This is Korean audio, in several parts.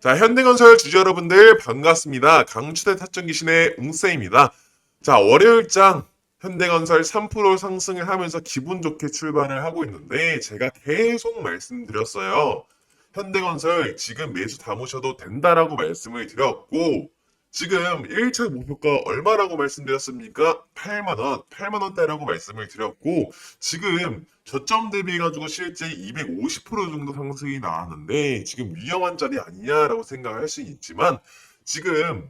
자, 현대건설 주주 여러분들 반갑습니다. 강추대 타점 귀신의 웅쌤입니다. 자, 월요일장 현대건설 3% 상승을 하면서 기분 좋게 출발을 하고 있는데 제가 계속 말씀드렸어요. 현대건설 지금 매수 담으셔도 된다라고 말씀을 드렸고 지금 1차 목표가 얼마라고 말씀드렸습니까? 8만 원, 8만 원대라고 말씀을 드렸고 지금 저점 대비해가지고 실제 250% 정도 상승이 나왔는데 지금 위험한 자리 아니냐라고 생각할 수 있지만 지금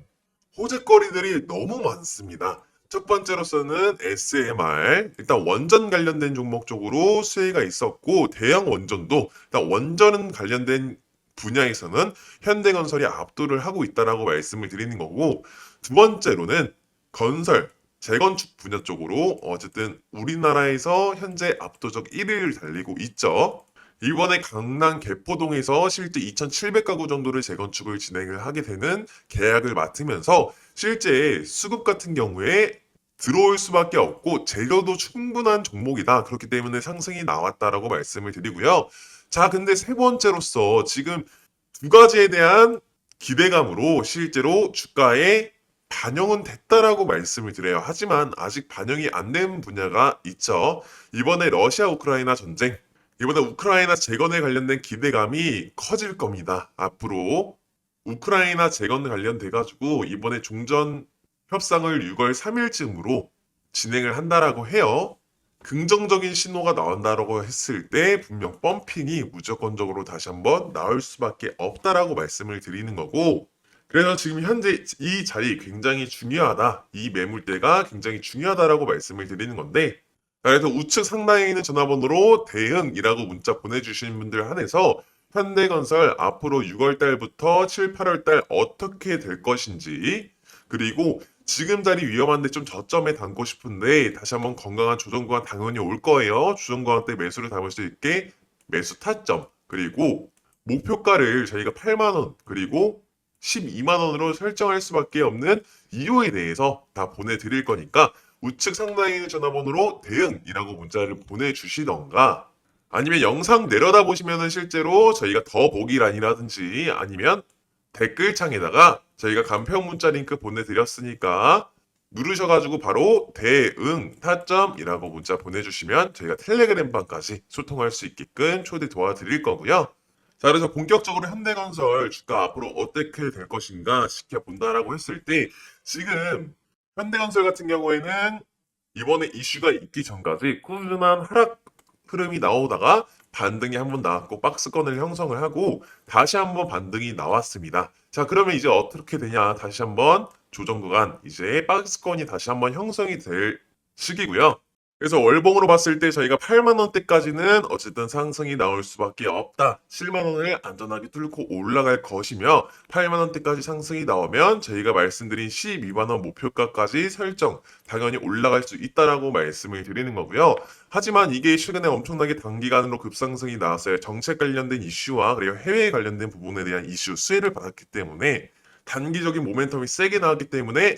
호재거리들이 너무 많습니다. 첫 번째로서는 SMR, 일단 원전 관련된 종목 쪽으로 수혜가 있었고 대형 원전도 일단 원전 관련된 분야에서는 현대건설이 압도를 하고 있다라고 말씀을 드리는 거고 두 번째로는 건설, 재건축 분야 쪽으로 어쨌든 우리나라에서 현재 압도적 1위를 달리고 있죠. 이번에 강남 개포동에서 실제 2,700가구 정도를 재건축을 진행을 하게 되는 계약을 맡으면서 실제 수급 같은 경우에 들어올 수밖에 없고 재료도 충분한 종목이다. 그렇기 때문에 상승이 나왔다라고 말씀을 드리고요. 자, 근데 세 번째로서 지금 두 가지에 대한 기대감으로 실제로 주가에 반영은 됐다라고 말씀을 드려요. 하지만 아직 반영이 안 된 분야가 있죠. 이번에 러시아 우크라이나 전쟁, 이번에 우크라이나 재건에 관련된 기대감이 커질 겁니다. 앞으로 우크라이나 재건 관련돼 가지고 이번에 종전 협상을 6월 3일쯤으로 진행을 한다라고 해요. 긍정적인 신호가 나온다라고 했을 때 분명 펌핑이 무조건적으로 다시 한번 나올 수밖에 없다라고 말씀을 드리는 거고 그래서 지금 현재 이 자리 굉장히 중요하다. 이 매물대가 굉장히 중요하다라고 말씀을 드리는 건데 그래서 우측 상단에 있는 전화번호로 대응이라고 문자 보내주시는 분들 한해서 현대건설 앞으로 6월 달부터 7, 8월 달 어떻게 될 것인지 그리고 지금 자리 위험한데 좀 저점에 담고 싶은데 다시 한번 건강한 조정 구간 당연히 올 거예요. 조정 구간 때 매수를 담을 수 있게 매수 타점 그리고 목표가를 저희가 8만 원 그리고 12만 원으로 설정할 수밖에 없는 이유에 대해서 다 보내드릴 거니까 우측 상단에 있는 전화번호로 대응이라고 문자를 보내주시던가 아니면 영상 내려다 보시면은 실제로 저희가 더보기란이라든지 아니면 댓글창에다가 저희가 간편 문자 링크 보내드렸으니까 누르셔가지고 바로 대응 타점이라고 문자 보내주시면 저희가 텔레그램방까지 소통할 수 있게끔 초대 도와드릴 거고요. 자, 그래서 본격적으로 현대건설 주가 앞으로 어떻게 될 것인가 지켜본다라고 했을 때 지금 현대건설 같은 경우에는 이번에 이슈가 있기 전까지 꾸준한 하락 흐름이 나오다가 반등이 한번 나왔고 박스권을 형성을 하고 다시 한번 반등이 나왔습니다. 자, 그러면 이제 어떻게 되냐? 다시 한번 조정 구간 이제 박스권이 다시 한번 형성이 될 시기고요. 그래서 월봉으로 봤을 때 저희가 8만 원대까지는 어쨌든 상승이 나올 수밖에 없다. 7만 원을 안전하게 뚫고 올라갈 것이며 8만 원대까지 상승이 나오면 저희가 말씀드린 12만 원 목표가까지 설정 당연히 올라갈 수 있다라고 말씀을 드리는 거고요. 하지만 이게 최근에 엄청나게 단기간으로 급상승이 나왔어요. 정책 관련된 이슈와 그리고 해외 관련된 부분에 대한 이슈 수혜를 받았기 때문에 단기적인 모멘텀이 세게 나왔기 때문에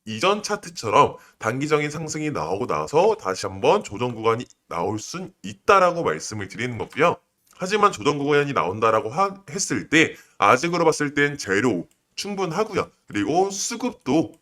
이전 차트처럼 단기적인 상승이 나오고 나서 다시 한번 조정 구간이 나올 순 있다라고 말씀을 드리는 거고요. 하지만 조정 구간이 나온다라고 했을 때 아직으로 봤을 땐 재료 충분하고요. 그리고 수급도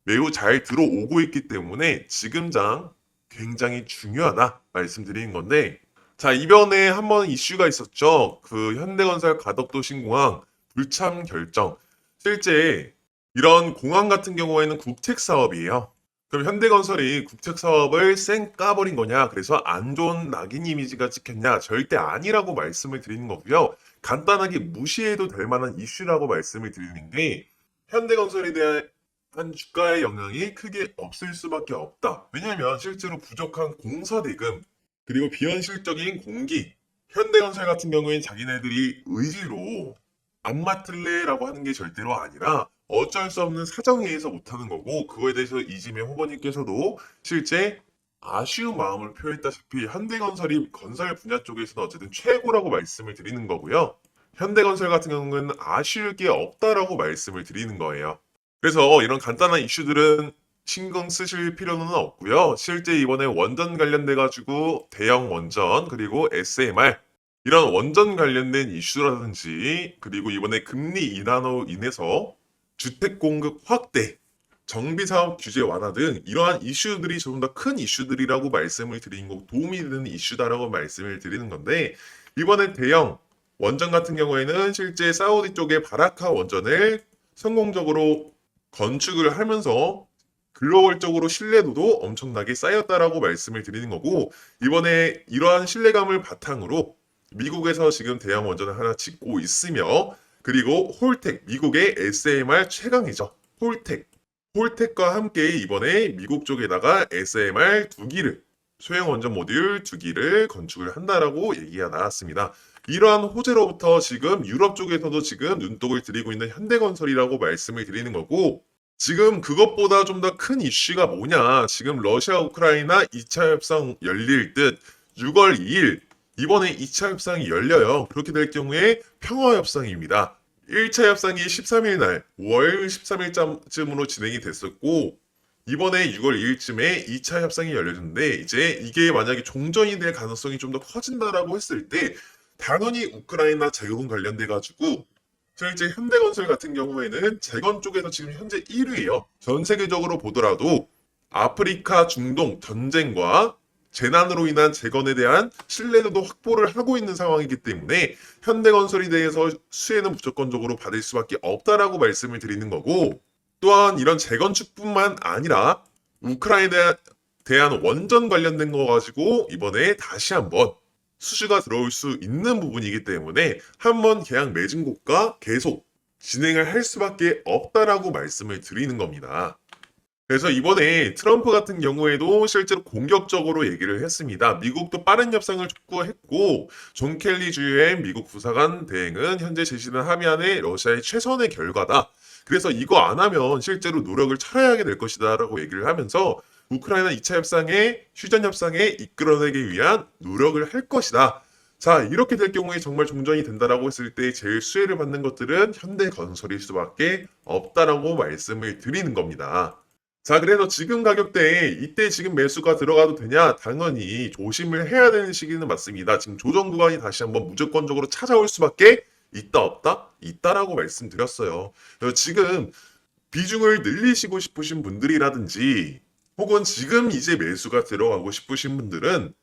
매우 잘 들어오고 있기 때문에 지금장 굉장히 중요하다 말씀드리는 건데 자, 이번에 한번 이슈가 있었죠. 그 현대건설 가덕도 신공항 불참 결정. 실제 이런 공항 같은 경우에는 국책 사업이에요. 그럼 현대건설이 국책 사업을 쌩 까버린 거냐? 그래서 안 좋은 낙인 이미지가 찍혔냐? 절대 아니라고 말씀을 드리는 거고요. 간단하게 무시해도 될 만한 이슈라고 말씀을 드리는 게 현대건설에 대한 주가의 영향이 크게 없을 수밖에 없다. 왜냐하면 실제로 부족한 공사 대금 그리고 비현실적인 공기 현대건설 같은 경우에는 자기네들이 의지로 안 맡을래라고 하는 게 절대로 아니라 어쩔 수 없는 사정에 의해서 못하는 거고 그거에 대해서 이지혜 후보님께서도 실제 아쉬운 마음을 표했다시피 현대건설이 건설 분야 쪽에서는 어쨌든 최고라고 말씀을 드리는 거고요. 현대건설 같은 경우는 아쉬울 게 없다라고 말씀을 드리는 거예요. 그래서 이런 간단한 이슈들은 신경 쓰실 필요는 없고요. 실제 이번에 원전 관련돼 가지고 대형 원전 그리고 SMR 이런 원전 관련된 이슈라든지 그리고 이번에 금리 인하로 인해서 주택 공급 확대, 정비 사업 규제 완화 등 이러한 이슈들이 좀 더 큰 이슈들이라고 말씀을 드린 거 도움이 되는 이슈다라고 말씀을 드리는 건데 이번에 대형 원전 같은 경우에는 실제 사우디 쪽의 바라카 원전을 성공적으로 건축을 하면서 글로벌적으로 신뢰도도 엄청나게 쌓였다라고 말씀을 드리는 거고 이번에 이러한 신뢰감을 바탕으로 미국에서 지금 대형 원전을 하나 짓고 있으며 그리고 홀텍 미국의 SMR 최강이죠. 홀텍과 함께 이번에 미국 쪽에다가 SMR 2기를 소형 원전 모듈 2기를 건축을 한다라고 얘기가 나왔습니다. 이러한 호재로부터 지금 유럽 쪽에서도 지금 눈독을 들이고 있는 현대건설이라고 말씀을 드리는 거고 지금 그것보다 좀 더 큰 이슈가 뭐냐 지금 러시아 우크라이나 2차 협상 열릴 듯 6월 2일 이번에 2차 협상이 열려요. 그렇게 될 경우에 평화협상입니다. 1차 협상이 13일 날 5월 13일쯤으로 진행이 됐었고 이번에 6월 2일쯤에 2차 협상이 열렸는데 이제 이게 만약에 종전이 될 가능성이 좀 더 커진다라고 했을 때 당연히 우크라이나 재건 관련돼 가지고 실제 현대건설 같은 경우에는 재건 쪽에서 지금 현재 1위예요. 전 세계적으로 보더라도 아프리카 중동 전쟁과 재난으로 인한 재건에 대한 신뢰도도 확보를 하고 있는 상황이기 때문에 현대건설에 대해서 수혜는 무조건적으로 받을 수밖에 없다라고 말씀을 드리는 거고 또한 이런 재건축뿐만 아니라 우크라이나에 대한 원전 관련된 거 가지고 이번에 다시 한번 수주가 들어올 수 있는 부분이기 때문에 한번 계약 맺은 곳과 계속 진행을 할 수밖에 없다라고 말씀을 드리는 겁니다. 그래서 이번에 트럼프 같은 경우에도 실제로 공격적으로 얘기를 했습니다. 미국도 빠른 협상을 촉구했고 존 켈리 주요의 미국 부사관 대행은 현재 제시된 합의안의 러시아의 최선의 결과다. 그래서 이거 안 하면 실제로 노력을 철회하게 될 것이다 라고 얘기를 하면서 우크라이나 2차 협상에 휴전 협상에 이끌어내기 위한 노력을 할 것이다. 자, 이렇게 될 경우에 정말 종전이 된다라고 했을 때 제일 수혜를 받는 것들은 현대건설일 수밖에 없다라고 말씀을 드리는 겁니다. 자, 그래서 지금 가격대에 이때 지금 매수가 들어가도 되냐? 당연히 조심을 해야 되는 시기는 맞습니다. 지금 조정 구간이 다시 한번 무조건적으로 찾아올 수밖에 있다 없다? 있다라고 말씀드렸어요. 그래서 지금 비중을 늘리시고 싶으신 분들이라든지 혹은 지금 이제 매수가 들어가고 싶으신 분들은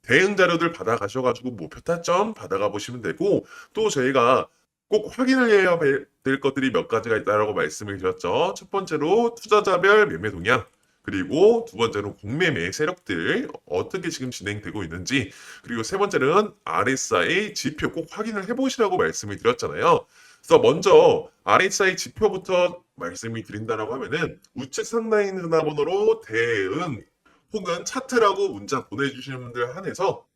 대응 자료들 받아가셔가지고 목표 타점 받아가 보시면 되고 또 저희가 꼭 확인을 해야 될 것들이 몇 가지가 있다라고 말씀을 드렸죠. 첫 번째로 투자자별 매매 동향, 그리고 두 번째로 공매매 세력들 어떻게 지금 진행되고 있는지, 그리고 세 번째는 RSI 지표 꼭 확인을 해보시라고 말씀을 드렸잖아요. 그래서 먼저 RSI 지표부터 말씀을 드린다라고 하면은 우측 상단에 있는 전화번호로 대응 혹은 차트라고 문자 보내주시는 분들 한해서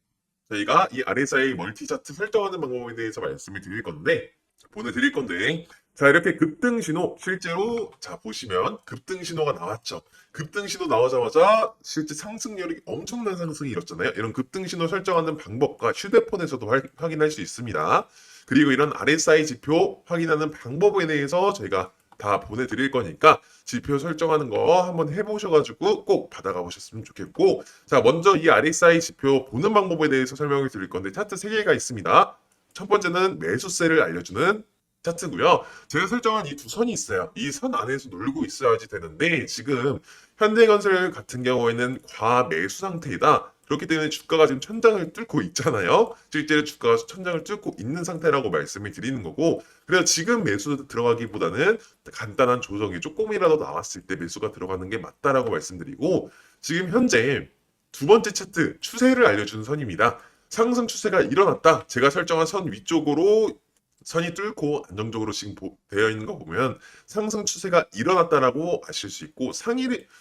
저희가 이 RSI 멀티 차트 설정하는 방법에 대해서 말씀을 드릴 건데 보내드릴 건데 자 이렇게 급등 신호 실제로 자 보시면 급등 신호가 나왔죠. 급등 신호 나오자마자 실제 상승률이 엄청난 상승이 일었잖아요. 이런 급등 신호 설정하는 방법과 휴대폰에서도 확인할 수 있습니다. 그리고 이런 RSI 지표 확인하는 방법에 대해서 저희가 다 보내드릴 거니까 지표 설정하는 거 한번 해보셔가지고 꼭 받아가 보셨으면 좋겠고 자 먼저 이 RSI 지표 보는 방법에 대해서 설명을 드릴 건데 차트 3개가 있습니다. 첫 번째는 매수세를 알려주는 차트고요. 제가 설정한 이 두 선이 있어요. 이 선 안에서 놀고 있어야지 되는데 지금 현대건설 같은 경우에는 과매수 상태이다. 그렇기 때문에 주가가 지금 천장을 뚫고 있잖아요. 실제로 주가가 천장을 뚫고 있는 상태라고 말씀을 드리는 거고 그래서 지금 매수 들어가기보다는 간단한 조정이 조금이라도 나왔을 때 매수가 들어가는 게 맞다라고 말씀드리고 지금 현재 두 번째 차트 추세를 알려주는 선입니다. 상승 추세가 일어났다. 제가 설정한 선 위쪽으로 선이 뚫고 안정적으로 지금 되어 있는 거 보면 상승 추세가 일어났다라고 아실 수 있고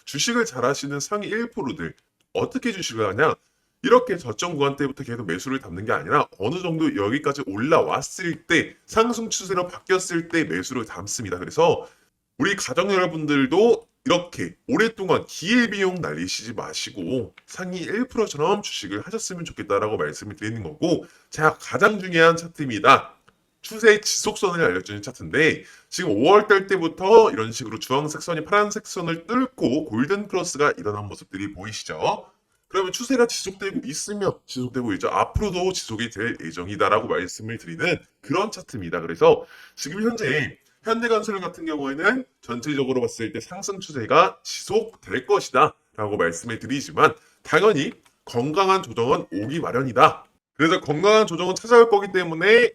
주식을 잘 하시는 상위 1%들 어떻게 주식을 하냐? 이렇게 저점 구간 때부터 계속 매수를 담는 게 아니라 어느 정도 여기까지 올라왔을 때 상승 추세로 바뀌었을 때 매수를 담습니다. 그래서 우리 가정 여러분들도 이렇게 오랫동안 기회비용 날리시지 마시고 상위 1%처럼 주식을 하셨으면 좋겠다라고 말씀을 드리는 거고 자 가장 중요한 차트입니다. 추세 지속선을 알려주는 차트인데 지금 5월달 때부터 이런 식으로 주황색 선이 파란색 선을 뚫고 골든 크로스가 일어난 모습들이 보이시죠? 그러면 추세가 지속되고 있으면 지속되고 있죠. 앞으로도 지속이 될 예정이다라고 말씀을 드리는 그런 차트입니다. 그래서 지금 현재 현대건설 같은 경우에는 전체적으로 봤을 때 상승 추세가 지속될 것이다 라고 말씀을 드리지만 당연히 건강한 조정은 오기 마련이다. 그래서 건강한 조정은 찾아올 거기 때문에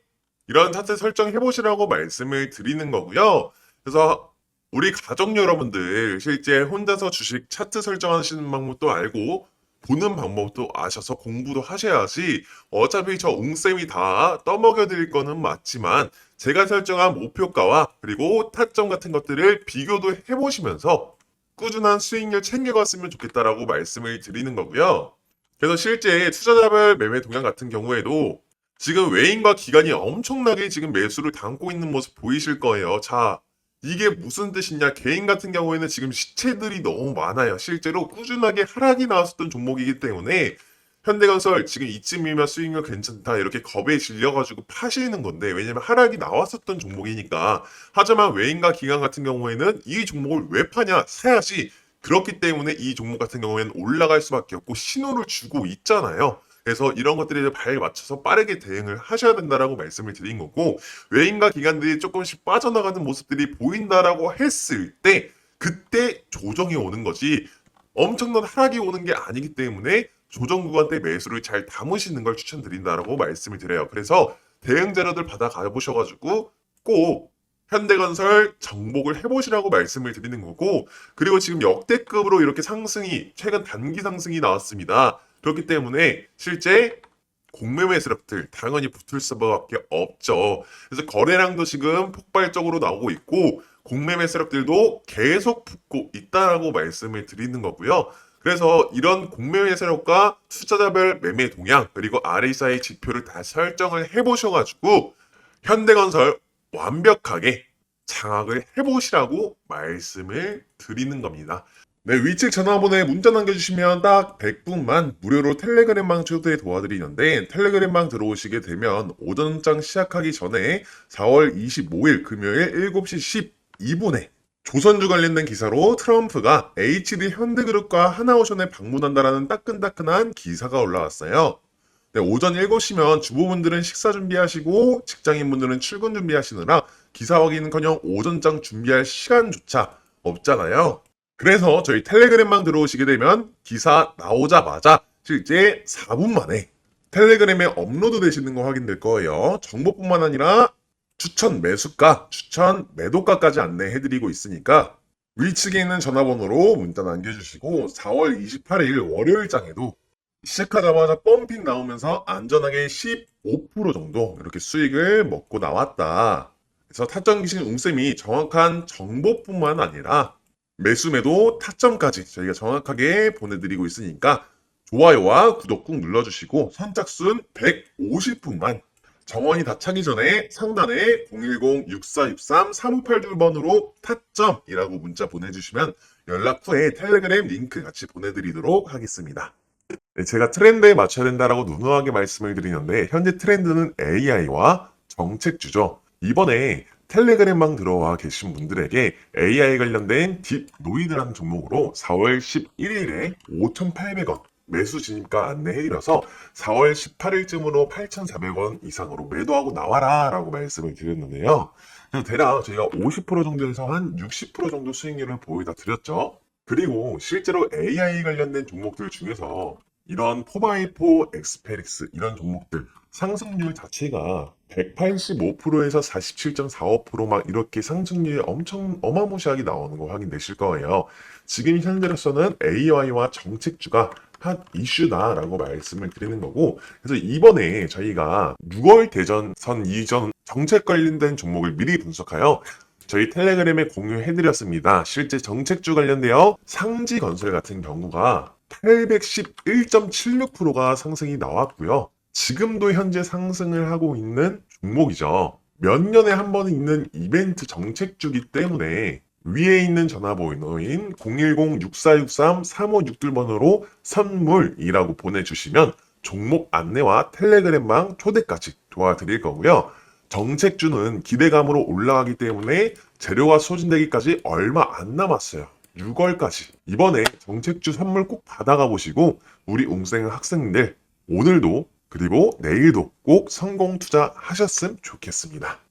이런 차트 설정해 보시라고 말씀을 드리는 거고요. 그래서 우리 가족 여러분들 실제 혼자서 주식 차트 설정하시는 방법도 알고 보는 방법도 아셔서 공부도 하셔야지 어차피 저 웅쌤이 다 떠먹여 드릴 거는 맞지만 제가 설정한 목표가와 그리고 타점 같은 것들을 비교도 해보시면서 꾸준한 수익률 챙겨갔으면 좋겠다라고 말씀을 드리는 거고요. 그래서 실제 투자자별 매매 동향 같은 경우에도 지금 외인과 기관이 엄청나게 지금 매수를 담고 있는 모습 보이실 거예요. 자, 이게 무슨 뜻이냐? 개인 같은 경우에는 지금 시체들이 너무 많아요. 실제로 꾸준하게 하락이 나왔었던 종목이기 때문에 현대건설 지금 이쯤이면 수익률 괜찮다 이렇게 겁에 질려가지고 파시는 건데 왜냐면 하락이 나왔었던 종목이니까. 하지만 외인과 기관 같은 경우에는 이 종목을 왜 파냐? 사야지. 그렇기 때문에 이 종목 같은 경우에는 올라갈 수밖에 없고 신호를 주고 있잖아요. 그래서 이런 것들에 발 맞춰서 빠르게 대응을 하셔야 된다라고 말씀을 드린 거고 외인과 기관들이 조금씩 빠져나가는 모습들이 보인다라고 했을 때 그때 조정이 오는 거지 엄청난 하락이 오는 게 아니기 때문에 조정 구간 때 매수를 잘 담으시는 걸 추천드린다라고 말씀을 드려요. 그래서 대응 자료들 받아가 보셔가지고 꼭 현대건설 정복을 해보시라고 말씀을 드리는 거고 그리고 지금 역대급으로 이렇게 상승이 최근 단기 상승이 나왔습니다. 그렇기 때문에 실제 공매매 세력들 당연히 붙을 수밖에 없죠. 그래서 거래량도 지금 폭발적으로 나오고 있고 공매매 세력들도 계속 붙고 있다라고 말씀을 드리는 거고요. 그래서 이런 공매매 세력과 투자자별 매매 동향 그리고 RSI 지표를 다 설정을 해보셔가지고 현대건설 완벽하게 장악을 해보시라고 말씀을 드리는 겁니다. 네, 위측 전화번호에 문자 남겨주시면 딱 100분만 무료로 텔레그램방 초대 도와드리는데 텔레그램방 들어오시게 되면 오전장 시작하기 전에 4월 25일 금요일 7시 12분에 조선주 관련된 기사로 트럼프가 HD 현대그룹과 하나오션에 방문한다라는 따끈따끈한 기사가 올라왔어요. 네, 오전 7시면 주부분들은 식사 준비하시고 직장인분들은 출근 준비하시느라 기사 확인은커녕 오전장 준비할 시간조차 없잖아요. 그래서 저희 텔레그램만 들어오시게 되면 기사 나오자마자 실제 4분 만에 텔레그램에 업로드 되시는 거 확인될 거예요. 정보뿐만 아니라 추천 매수가, 추천 매도가까지 안내해드리고 있으니까 위측에 있는 전화번호로 문자 남겨주시고 4월 28일 월요일장에도 시작하자마자 펌핑 나오면서 안전하게 15% 정도 이렇게 수익을 먹고 나왔다. 그래서 타점 기신 웅쌤이 정확한 정보뿐만 아니라 매수매도 타점까지 저희가 정확하게 보내드리고 있으니까 좋아요와 구독 꾹 눌러주시고 선착순 150분만 정원이 다 차기 전에 상단에 010-6463-3582번으로 타점이라고 문자 보내주시면 연락 후에 텔레그램 링크 같이 보내드리도록 하겠습니다. 네, 제가 트렌드에 맞춰야 된다라고 누누하게 말씀을 드리는데 현재 트렌드는 AI와 정책주죠. 이번에 텔레그램방 들어와 계신 분들에게 AI 관련된 딥노이드라는 종목으로 4월 11일에 5,800원 매수 진입가 안내해드려서 4월 18일쯤으로 8,400원 이상으로 매도하고 나와라 라고 말씀을 드렸는데요. 그래서 대략 저희가 50% 정도에서 한 60% 정도 수익률을 보여다 드렸죠. 그리고 실제로 AI 관련된 종목들 중에서 이런 4x4 엑스페릭스 이런 종목들 상승률 자체가 185%에서 47.45%막 이렇게 상승률이 엄청 어마무시하게 나오는 거 확인되실 거예요. 지금 현재로서는 AI와 정책주가 핫 이슈다라고 말씀을 드리는 거고 그래서 이번에 저희가 6월 대전선 이전 정책 관련된 종목을 미리 분석하여 저희 텔레그램에 공유해드렸습니다. 실제 정책주 관련되어 상지건설 같은 경우가 811.76%가 상승이 나왔고요. 지금도 현재 상승을 하고 있는 종목이죠. 몇 년에 한 번 있는 이벤트 정책주기 때문에 위에 있는 전화번호인 010-6463-3562번으로 선물이라고 보내주시면 종목 안내와 텔레그램방 초대까지 도와드릴 거고요. 정책주는 기대감으로 올라가기 때문에 재료가 소진되기까지 얼마 안 남았어요. 6월까지 이번에 정책주 선물 꼭 받아가 보시고 우리 웅생 학생들 오늘도 그리고 내일도 꼭 성공 투자하셨으면 좋겠습니다.